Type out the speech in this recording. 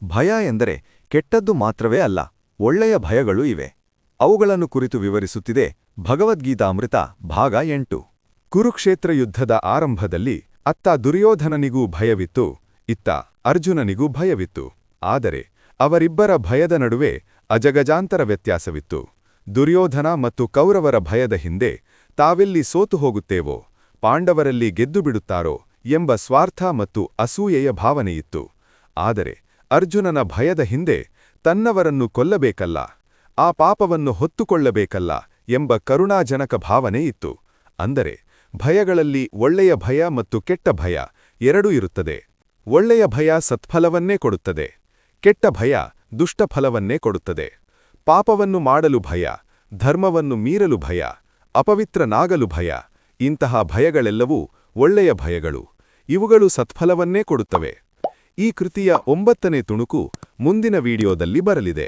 ಭಯ ಎಂದರೆ ಕೆಟ್ಟದ್ದು ಮಾತ್ರವೇ ಅಲ್ಲ, ಒಳ್ಳೆಯ ಭಯಗಳೂ ಇವೆ. ಅವುಗಳನ್ನು ಕುರಿತು ವಿವರಿಸುತ್ತಿದೆ ಭಗವದ್ಗೀತಾಮೃತ ಭಾಗ 8. ಕುರುಕ್ಷೇತ್ರ ಯುದ್ಧದ ಆರಂಭದಲ್ಲಿ ಅತ್ತ ದುರ್ಯೋಧನನಿಗೂ ಭಯವಿತ್ತು, ಇತ್ತ ಅರ್ಜುನನಿಗೂ ಭಯವಿತ್ತು. ಆದರೆ ಅವರಿಬ್ಬರ ಭಯದ ನಡುವೆ ಅಜಗಜಾಂತರ ವ್ಯತ್ಯಾಸವಿತ್ತು. ದುರ್ಯೋಧನ ಮತ್ತು ಕೌರವರ ಭಯದ ಹಿಂದೆ ತಾವೆಲ್ಲಿ ಸೋತು ಹೋಗುತ್ತೇವೋ, ಪಾಂಡವರಲ್ಲಿ ಗೆದ್ದುಬಿಡುತ್ತಾರೋ ಎಂಬ ಸ್ವಾರ್ಥ ಮತ್ತು ಅಸೂಯೆಯ ಭಾವನೆಯಿತ್ತು. ಆದರೆ ಅರ್ಜುನನ ಭಯದ ಹಿಂದೆ ತನ್ನವರನ್ನು ಕೊಲ್ಲಬೇಕಲ್ಲ, ಆ ಪಾಪವನ್ನು ಹೊತ್ತುಕೊಳ್ಳಬೇಕಲ್ಲ ಎಂಬ ಕರುಣಾಜನಕ ಭಾವನೆ ಇತ್ತು. ಅಂದರೆ ಭಯಗಳಲ್ಲಿ ಒಳ್ಳೆಯ ಭಯ ಮತ್ತು ಕೆಟ್ಟ ಭಯ ಎರಡೂ ಇರುತ್ತದೆ. ಒಳ್ಳೆಯ ಭಯ ಸತ್ಫಲವನ್ನೇ ಕೊಡುತ್ತದೆ, ಕೆಟ್ಟ ಭಯ ದುಷ್ಟಫಲವನ್ನೇ ಕೊಡುತ್ತದೆ. ಪಾಪವನ್ನು ಮಾಡಲು ಭಯ, ಧರ್ಮವನ್ನು ಮೀರಲು ಭಯ, ಅಪವಿತ್ರನಾಗಲು ಭಯ, ಇಂತಹ ಭಯಗಳೆಲ್ಲವೂ ಒಳ್ಳೆಯ ಭಯಗಳು. ಇವುಗಳು ಸತ್ಫಲವನ್ನೇ ಕೊಡುತ್ತವೆ. ಈ ಕೃತಿಯ 9ನೇ ತುಣುಕು ಮುಂದಿನ ವಿಡಿಯೋದಲ್ಲಿ ಬರಲಿದೆ.